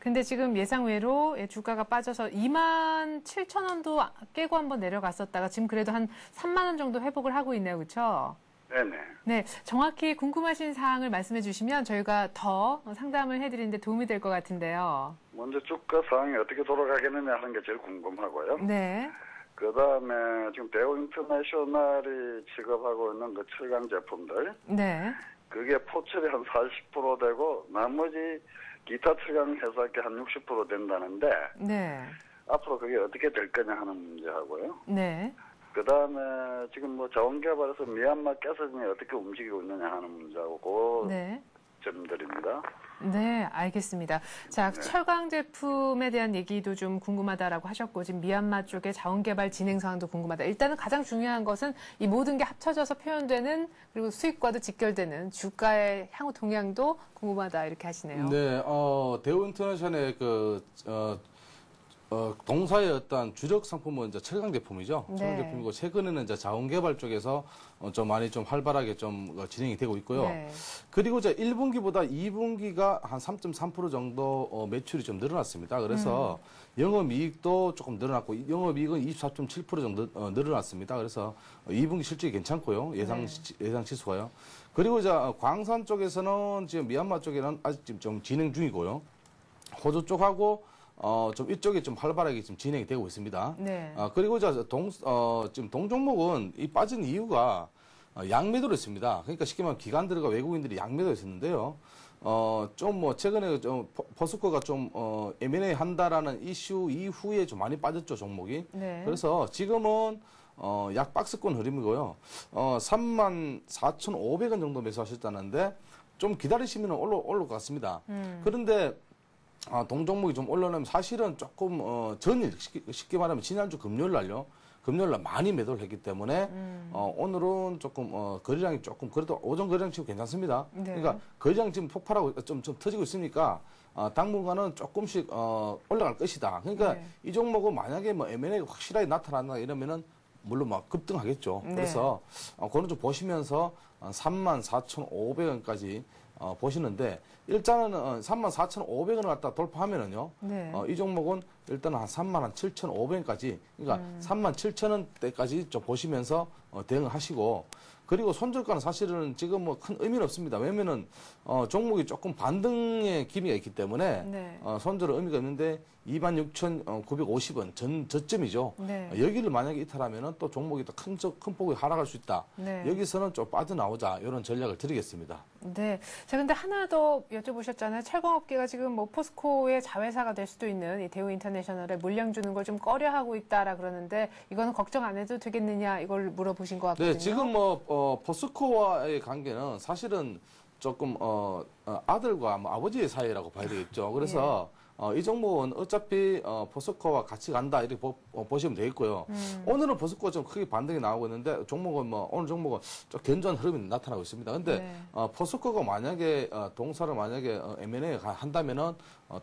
근데 지금 예상외로 주가가 빠져서 27,000원도 깨고 한번 내려갔었다가 지금 그래도 한 3만 원 정도 회복을 하고 있네요. 그렇죠? 네네. 네, 정확히 궁금하신 사항을 말씀해 주시면 저희가 더 상담을 해드리는데 도움이 될 것 같은데요. 먼저 주가 상황이 어떻게 돌아가겠느냐 하는 게 제일 궁금하고요. 네. 그 다음에 지금 대우 인터내셔널이 취급하고 있는 그 철강 제품들, 네. 그게 포철이 한 40% 되고 나머지 기타 철강 회사께 한 60% 된다는데 네. 앞으로 그게 어떻게 될 거냐 하는 문제하고요. 네. 그 다음에 지금 뭐 자원개발에서 미얀마 가스전이 어떻게 움직이고 있느냐 하는 문제하고 그 네. 점들입니다. 네, 알겠습니다. 자, 네. 철강 제품에 대한 얘기도 좀 궁금하다라고 하셨고, 지금 미얀마 쪽의 자원개발 진행 상황도 궁금하다. 일단은 가장 중요한 것은 이 모든 게 합쳐져서 표현되는, 그리고 수익과도 직결되는 주가의 향후 동향도 궁금하다 이렇게 하시네요. 네, 대우 인터내셔널의 동사의 어떤 주력 상품은 이제 철강 제품이죠. 네. 철강 제품이고 최근에는 이제 자원개발 쪽에서 좀 많이 좀 활발하게 좀 진행이 되고 있고요. 네. 그리고 이제 1분기보다 2분기가 한 3.3% 정도 매출이 좀 늘어났습니다. 그래서 영업이익도 조금 늘어났고 영업이익은 24.7% 정도 늘어났습니다. 그래서 2분기 실적이 괜찮고요. 예상 지수가요. 그리고 이제 광산 쪽에서는 지금 미얀마 쪽에는 아직 좀 진행 중이고요. 호주 쪽하고 좀 이쪽이 좀 활발하게 지금 진행이 되고 있습니다. 네. 그리고 지금 동종목은 이 빠진 이유가 양매도로 있습니다. 그러니까 쉽게 말하면 기관들과 외국인들이 양매도 했었는데요. 좀 뭐 최근에 좀 포스코가 좀 M&A 한다라는 이슈 이후에 좀 많이 빠졌죠, 종목이. 네. 그래서 지금은 약 박스권 흐름이고요. 34,500원 정도 매수하셨다는데 좀 기다리시면 올라올 것 같습니다. 그런데 동종목이 좀 올라오면 사실은 조금 전일 쉽게 말하면 지난주 금요일 날요. 금요일 날 많이 매도를 했기 때문에 오늘은 조금 거래량이 조금 그래도 오전 거래량 치고 괜찮습니다. 네. 그러니까 거래량 지금 폭발하고 좀 터지고 있으니까 당분간은 조금씩 올라갈 것이다. 그러니까 네. 이 종목은 만약에 뭐 M&A가 확실하게 나타난다 이러면은 물론 막 급등하겠죠. 네. 그래서 그거는 좀 보시면서 34,500원까지 보시는데 일단은 34,500원을 갖다 돌파하면은요. 네. 이 종목은 일단 한 37,500원까지 그러니까 37,000원대까지 좀 보시면서 대응을 하시고 그리고 손절가는 사실은 지금 뭐 큰 의미는 없습니다. 왜냐면은 종목이 조금 반등의 기미가 있기 때문에 네. 손절은 의미가 없는데 26,950원 저점이죠. 네. 여기를 만약에 이탈하면은 또 종목이 더 큰 폭이 하락할 수 있다. 네. 여기서는 좀 빠져나오자 이런 전략을 드리겠습니다. 네. 자, 근데 하나 더 여쭤보셨잖아요. 철강업계가 지금 뭐 포스코의 자회사가 될 수도 있는 이 대우인터내셔널에 물량 주는 걸 좀 꺼려하고 있다라 그러는데 이거는 걱정 안 해도 되겠느냐 이걸 물어보신 것 같거든요. 네, 지금 뭐 포스코와의 관계는 사실은 조금 아들과 뭐 아버지의 사이라고 봐야 되겠죠. 그래서 이 종목은 어차피 포스코와 같이 간다 이렇게 보시면 되겠고요. 오늘은 포스코가 좀 크게 반등이 나오고 있는데 종목은 뭐 오늘 종목은 좀 견조한 흐름이 나타나고 있습니다. 근데 네. 포스코가 만약에 동사를 만약에 M&A 한다면은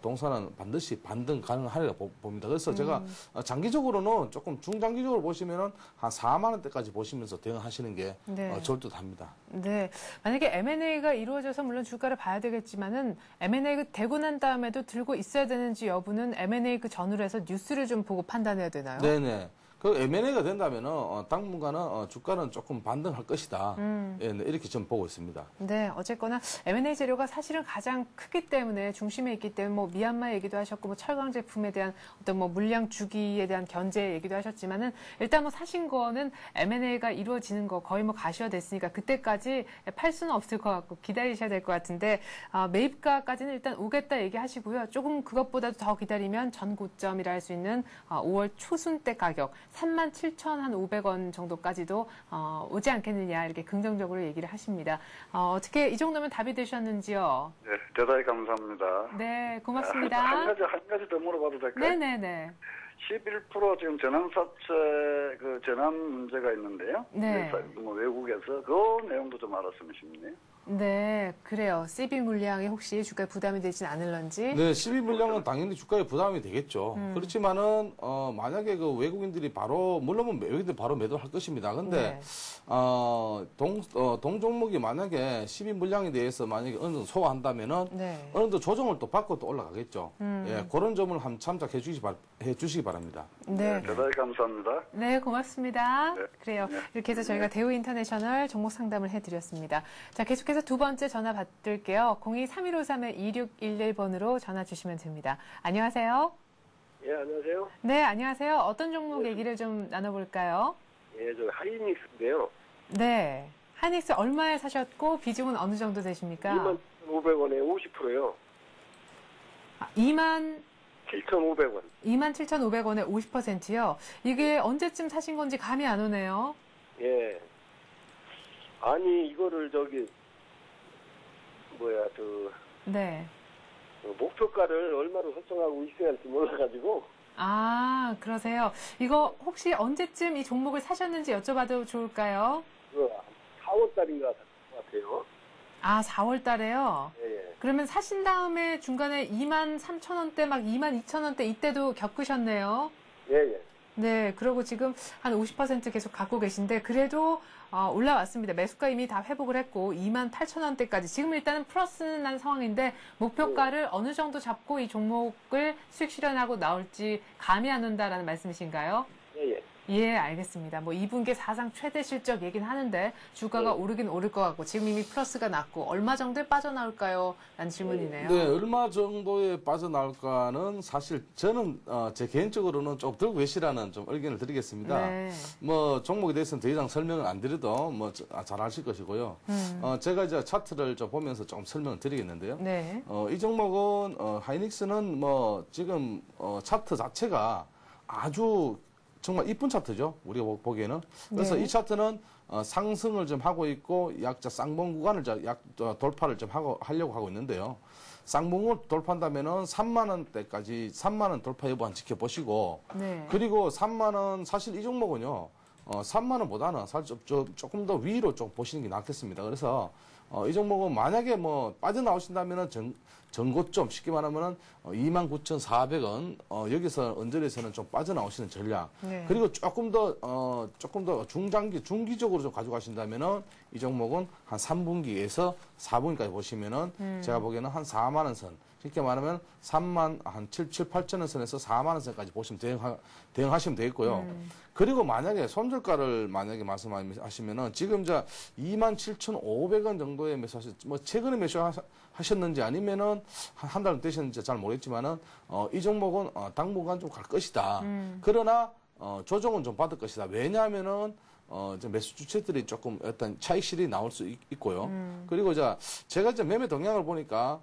동사는 반드시 반등 가능하리라고 봅니다. 그래서 제가 장기적으로는 조금 중장기적으로 보시면은 한 4만 원대까지 보시면서 대응하시는 게 네. 좋을 듯합니다. 네. 만약에 M&A가 이루어져서 물론 주가를 봐야 되겠지만은 M&A 되고 난 다음에도 들고 있어야 되는지 여부는 M&A 그 전후로 해서 뉴스를 좀 보고 판단해야 되나요? 네네. 그 M&A가 된다면은 당분간은 주가는 조금 반등할 것이다. 예, 네, 이렇게 좀 보고 있습니다. 네, 어쨌거나 M&A 재료가 사실은 가장 크기 때문에 중심에 있기 때문에 뭐 미얀마 얘기도 하셨고 뭐 철강 제품에 대한 어떤 뭐 물량 주기에 대한 견제 얘기도 하셨지만은 일단 뭐 사신 거는 M&A가 이루어지는 거 거의 뭐 가셔야 됐으니까 그때까지 팔 수는 없을 것 같고 기다리셔야 될 것 같은데 매입가까지는 일단 오겠다 얘기하시고요. 조금 그것보다도 더 기다리면 전 고점이라 할 수 있는 5월 초순대 가격 37,500원 정도까지도 오지 않겠느냐 이렇게 긍정적으로 얘기를 하십니다. 어떻게 이 정도면 답이 되셨는지요? 네, 대단히 감사합니다. 네, 고맙습니다. 한 가지 더 물어봐도 될까요? 네네네. 11% 지금 전환사채 그 전환 문제가 있는데요. 네. 뭐 외국에서 그 내용도 좀 알았으면 싶네요. 네, 그래요. CB 물량이 혹시 주가에 부담이 되진 않을런지. 네, 12물량은 당연히 주가에 부담이 되겠죠. 그렇지만은 만약에 그 외국인들이 물론 외국인들이 바로 매도할 것입니다. 근데 네. 동 종목이 만약에 12물량에 대해서 만약에 어느 정도 소화한다면은 네. 어느 정도 조정을 또 받고 또 올라가겠죠. 예, 그런 점을 한번 참작해 주시기 바랍니다. 네. 대단히 감사합니다. 네, 고맙습니다. 네. 그래요. 네. 이렇게 해서 저희가 대우인터내셔널 종목 상담을 해드렸습니다. 자, 계속해서 두 번째 전화 받을게요. 02-3153-2611번으로 전화 주시면 됩니다. 안녕하세요. 예, 안녕하세요. 네, 안녕하세요. 어떤 종목 얘기를 좀 나눠볼까요? 예, 저 하이닉스인데요. 네. 하이닉스 얼마에 사셨고 비중은 어느 정도 되십니까? 27,500원에 50%요. 27,500원. 7,500원. 27,500원에 50%요. 이게 언제쯤 사신 건지 감이 안 오네요. 예. 아니, 이거를 네. 목표가를 얼마로 설정하고 있어야 할지 몰라가지고. 아, 그러세요. 이거 혹시 언제쯤 이 종목을 사셨는지 여쭤봐도 좋을까요? 4월달인가 것 같아요. 아, 4월 달에요? 예, 예. 그러면 사신 다음에 중간에 23,000원대 막 22,000원대 이때도 겪으셨네요. 예, 예. 네, 그러고 지금 한 50% 계속 갖고 계신데 그래도 올라왔습니다. 매수가 이미 다 회복을 했고 28,000원대까지 지금 일단은 플러스는 난 상황인데 목표가를 어느 정도 잡고 이 종목을 수익 실현하고 나올지 감이 안 온다라는 말씀이신가요? 예, 예. 예, 알겠습니다. 뭐 2분기 사상 최대 실적 얘기는 하는데 주가가 오르긴 오를 것 같고 지금 이미 플러스가 났고 얼마 정도에 빠져나올까요? 라는 질문이네요. 네, 얼마 정도에 빠져나올까는 사실 저는 제 개인적으로는 좀 들고 계시라는 좀 의견을 드리겠습니다. 네. 뭐 종목에 대해서는 더 이상 설명을 안 드려도 뭐 잘 아실 것이고요. 제가 이제 차트를 좀 보면서 좀 설명을 드리겠는데요. 네. 이 종목은 하이닉스는 뭐 지금 차트 자체가 아주 정말 이쁜 차트죠. 우리가 보기에는. 그래서 네. 이 차트는 상승을 좀 하고 있고 약자 쌍봉 구간을 돌파를 좀 하려고 하고 있는데요. 쌍봉을 돌파한다면은 3만 원대까지 3만 원 돌파 여부 한번 지켜보시고 네. 그리고 3만 원 사실 이 종목은요. 3만 원보다는 사실 조금 더 위로 좀 보시는 게 낫겠습니다. 그래서 이 종목은 만약에 뭐 빠져나오신다면은 전고점 쉽게 말하면은 29,400원 여기서 언저리에서는 좀 빠져나오시는 전략. 네. 그리고 조금 더 중기적으로 좀 가져가신다면은 이 종목은 한 3분기에서 4분기까지 보시면은 제가 보기에는 한 4만 원 선. 그렇게 말하면 3만 한 7, 8천 원 선에서 4만 원 선까지 보시면 대응하시면 되겠고요. 그리고 만약에 손절가를 만약에 말씀하시면은 지금 자 27,500원 정도에 매수하셨, 뭐 최근에 매수하셨는지 아니면은 한 달 되셨는지 잘 모르겠지만은 이 종목은 당분간 좀 갈 것이다. 그러나 조정은 좀 받을 것이다. 왜냐하면은 이제 매수 주체들이 조금 어떤 차익실이 나올 수 있고요. 그리고 제가 이제 매매 동향을 보니까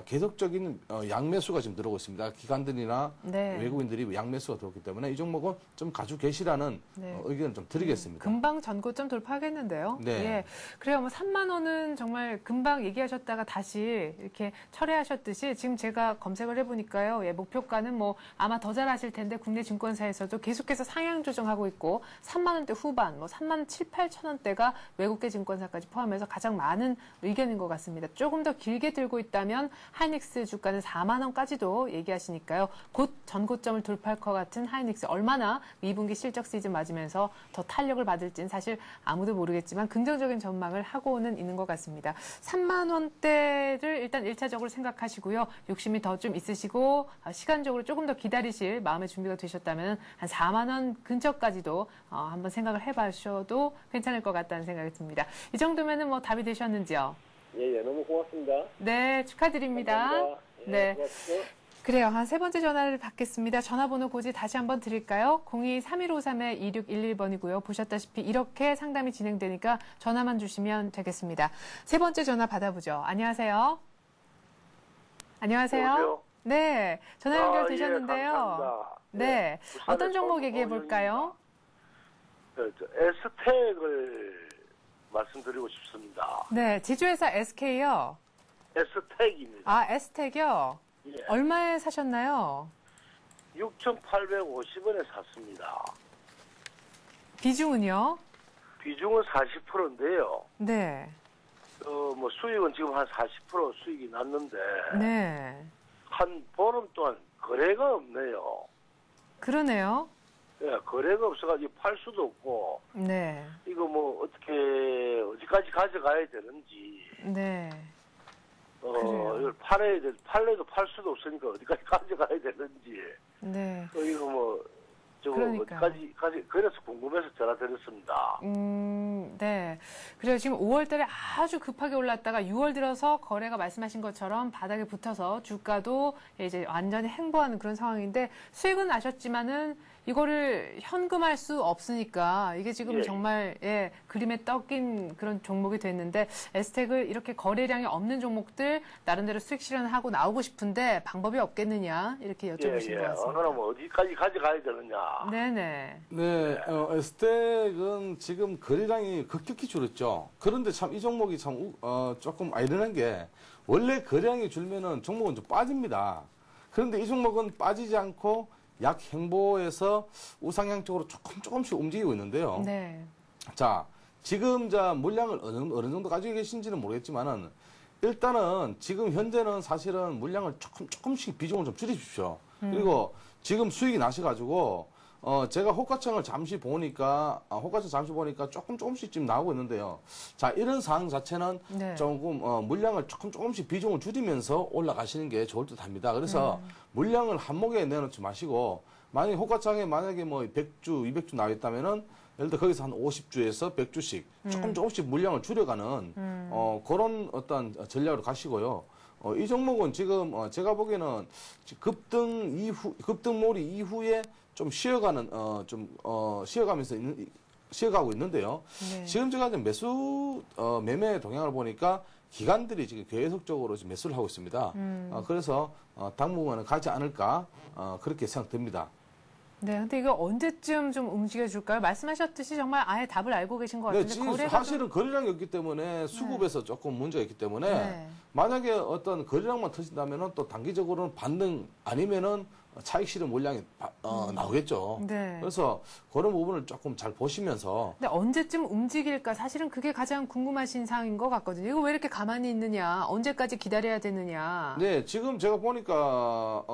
계속적인 양매수가 지금 들어오고 있습니다. 기관들이나 네. 외국인들이 양매수가 들어오기 때문에 이 종목은 좀 가지고 계시라는 네. 의견을 좀 드리겠습니다. 금방 전고점 돌파하겠는데요. 네. 예. 그래요. 뭐 3만 원은 정말 금방 얘기하셨다가 다시 이렇게 철회하셨듯이 지금 제가 검색을 해보니까요. 예, 목표가는 뭐 아마 더 잘하실 텐데 국내 증권사에서도 계속해서 상향 조정하고 있고 3만 원대 후반, 뭐 3만 7, 8천 원대가 외국계 증권사까지 포함해서 가장 많은 의견인 것 같습니다. 조금 더 길게 들고 있다면 하이닉스 주가는 4만 원까지도 얘기하시니까요. 곧 전고점을 돌파할 것 같은 하이닉스 얼마나 2분기 실적 시즌 맞으면서 더 탄력을 받을지는 사실 아무도 모르겠지만 긍정적인 전망을 하고는 있는 것 같습니다. 3만 원대를 일단 1차적으로 생각하시고요. 욕심이 더 좀 있으시고 시간적으로 조금 더 기다리실 마음의 준비가 되셨다면 한 4만 원 근처까지도 한번 생각을 해봐셔도 괜찮을 것 같다는 생각이 듭니다. 이 정도면은 뭐 답이 되셨는지요? 예, 너무 고맙습니다. 네, 축하드립니다. 감사합니다. 예, 네. 고맙습니다. 그래요. 한 세 번째 전화를 받겠습니다. 전화번호 고지 다시 한번 드릴까요? 02-3153-2611번이고요. 보셨다시피 이렇게 상담이 진행되니까 전화만 주시면 되겠습니다. 세 번째 전화 받아보죠. 안녕하세요. 안녕하세요. 여보세요? 네, 전화 연결되셨는데요. 예, 감사합니다. 네, 부산의 어떤 종목 얘기해 볼까요? S텍을 말씀드리고 싶습니다. 네, 지주회사 SK요. S텍입니다. 아, S텍이요. 예. 얼마에 사셨나요? 6,850원에 샀습니다. 비중은요? 비중은 40%인데요. 네, 뭐 수익은 지금 한 40% 수익이 났는데 네, 한 보름 동안 거래가 없네요. 그러네요. 예, 거래가 없어가지고 팔 수도 없고 네, 이거 뭐 어디까지 가져가야 되는지 네. 그래요. 이걸 팔래도 팔 수도 없으니까 어디까지 가져가야 되는지 네. 이거 뭐 저거 그러니까요. 어디까지 그래서 궁금해서 전화드렸습니다. 네. 그래요. 지금 5월 달에 아주 급하게 올랐다가 6월 들어서 거래가 말씀하신 것처럼 바닥에 붙어서 주가도 이제 완전히 횡보하는 그런 상황인데 수익은 나셨지만은 이거를 현금할 수 없으니까 이게 지금 예. 정말 그림에 떡인 그런 종목이 됐는데 에스텍을 이렇게 거래량이 없는 종목들 나름대로 수익 실현하고 나오고 싶은데 방법이 없겠느냐 이렇게 여쭤보신 것 같습니다. 그럼 어디까지 가져가야 되느냐. 네네. 네, S텍은 지금 거래량이 급격히 줄었죠. 그런데 참 이 종목이 참 조금 아이러니한 게 원래 거래량이 줄면은 종목은 좀 빠집니다. 그런데 이 종목은 빠지지 않고 약행보에서 우상향 쪽으로 조금씩 움직이고 있는데요. 네. 자, 지금 물량을 어느 정도 가지고 계신지는 모르겠지만은 일단은 지금 현재는 사실은 물량을 조금씩 비중을 좀 줄이십시오. 그리고 지금 수익이 나셔가지고 제가 호가창을 잠시 보니까 조금씩 지금 나오고 있는데요. 자, 이런 상황 자체는 네. 조금 물량을 조금씩 비중을 줄이면서 올라가시는 게 좋을 듯합니다. 그래서 물량을 한목에 내놓지 마시고 만약에 호가창에 만약에 뭐 100주, 200주 나와 있다면은 예를 들어 거기서 한 50주에서 100주씩 조금씩 물량을 줄여가는 그런 어떤 전략으로 가시고요. 이 종목은 지금 제가 보기에는 급등몰이 이후에 좀 쉬어가고 있는데요. 네. 지금 제가 매수 매매 동향을 보니까 기관들이 지금 계속적으로 지금 매수를 하고 있습니다. 그래서 당분간은 가지 않을까 그렇게 생각됩니다. 네, 근데 이거 언제쯤 좀 움직여줄까요? 말씀하셨듯이 정말 아예 답을 알고 계신 것 네, 같은데 지금 거래가 사실은 거래량이 없기 때문에 수급에서 조금 문제가 있기 때문에 네. 만약에 어떤 거래량만 터진다면은 또 단기적으로는 반등 아니면은 차익 실현 물량이 나오겠죠. 네. 그래서 그런 부분을 조금 잘 보시면서 근데 언제쯤 움직일까? 사실은 그게 가장 궁금하신 사항인 것 같거든요. 이거 왜 이렇게 가만히 있느냐? 언제까지 기다려야 되느냐? 네, 지금 제가 보니까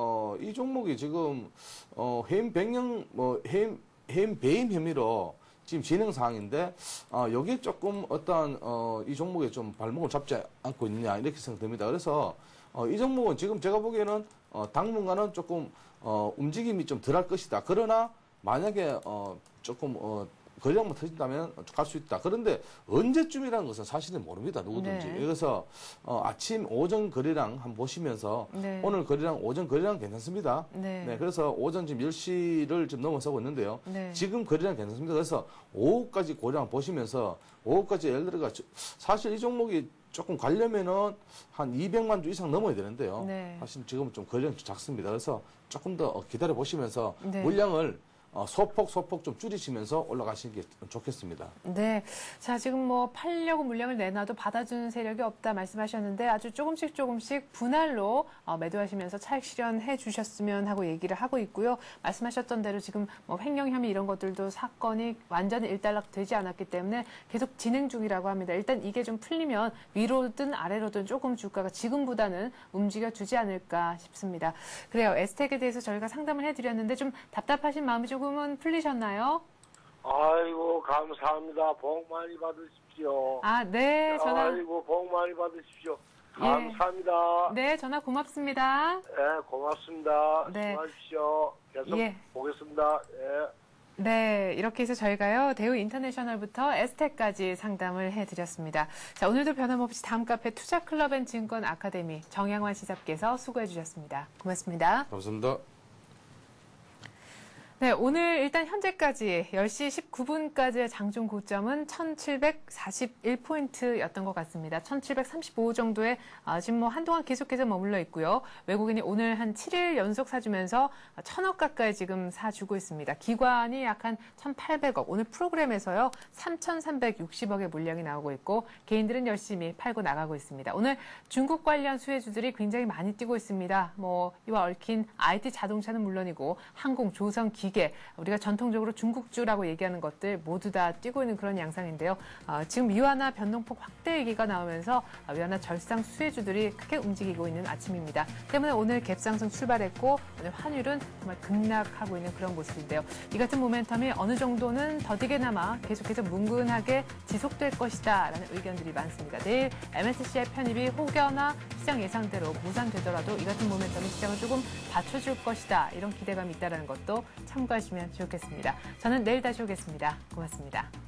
이 종목이 지금 해임 변경 해임 배임 혐의로 지금 진행 사항인데 여기에 조금 어떤 이 종목에 좀 발목을 잡지 않고 있느냐 이렇게 생각됩니다. 그래서 이 종목은 지금 제가 보기에는 당분간은 조금 움직임이 좀 덜할 것이다. 그러나 만약에 조금 거래량만 터진다면 갈 수 있다. 그런데 언제쯤이라는 것은 사실은 모릅니다. 누구든지. 네. 그래서 아침 오전 거래량 한번 보시면서 네. 오늘 거래량 오전 거래량 괜찮습니다. 네. 그래서 오전 지금 10시를 좀 넘어서고 있는데요. 네. 지금 거래량 괜찮습니다. 그래서 오후까지 거래량 보시면서 오후까지 예를 들어 사실 이 종목이 조금 가려면은 한 200만 주 이상 넘어야 되는데요. 네. 사실 지금은 좀 거래량이 작습니다. 그래서 조금 더 기다려 보시면서 네. 물량을 소폭 좀 줄이시면서 올라가시는 게 좋겠습니다. 네. 자, 지금 뭐 팔려고 물량을 내놔도 받아주는 세력이 없다 말씀하셨는데 아주 조금씩 분할로 매도하시면서 차익 실현해 주셨으면 하고 얘기를 하고 있고요. 말씀하셨던 대로 지금 뭐 횡령 혐의 이런 것들도 사건이 완전히 일단락 되지 않았기 때문에 계속 진행 중이라고 합니다. 일단 이게 좀 풀리면 위로든 아래로든 조금 주가가 지금보다는 움직여 주지 않을까 싶습니다. 그래요. 에스텍에 대해서 저희가 상담을 해드렸는데 좀 답답하신 마음이 조금은 풀리셨나요? 아이고 감사합니다. 복 많이 받으십시오. 아, 네. 전화. 아이고 복 많이 받으십시오. 예. 감사합니다. 네, 전화 고맙습니다. 네, 고맙습니다. 네. 수고하십시오. 계속 예. 보겠습니다. 예. 네, 이렇게 해서 저희가요, 대우 인터내셔널부터 에스텍까지 상담을 해드렸습니다. 자, 오늘도 변함없이 다음 카페 투자클럽앤증권 아카데미 정양환 시사께서 수고해 주셨습니다. 고맙습니다. 감사합니다. 네, 오늘 일단 현재까지 10시 19분까지의 장중 고점은 1741포인트였던 것 같습니다. 1735 정도에 지금 뭐 한동안 계속해서 머물러 있고요. 외국인이 오늘 한 7일 연속 사주면서 1,000억 가까이 지금 사주고 있습니다. 기관이 약 한 1,800억, 오늘 프로그램에서요 3,360억의 물량이 나오고 있고 개인들은 열심히 팔고 나가고 있습니다. 오늘 중국 관련 수혜주들이 굉장히 많이 뛰고 있습니다. 뭐 이와 얽힌 IT 자동차는 물론이고 항공, 조선, 기계, 우리가 전통적으로 중국주라고 얘기하는 것들 모두 다 뛰고 있는 그런 양상인데요. 지금 위안화 변동폭 확대 얘기가 나오면서 위안화 절상 수혜주들이 크게 움직이고 있는 아침입니다. 때문에 오늘 갭상승 출발했고 오늘 환율은 정말 급락하고 있는 그런 모습인데요. 이 같은 모멘텀이 어느 정도는 더디게나마 계속해서 뭉근하게 지속될 것이다라는 의견들이 많습니다. 내일 MSCI 편입이 혹여나 시장 예상대로 무산되더라도 이 같은 모멘텀이 시장을 조금 받쳐줄 것이다. 이런 기대감이 있다는 것도 참고하시면 좋겠습니다. 저는 내일 다시 오겠습니다. 고맙습니다.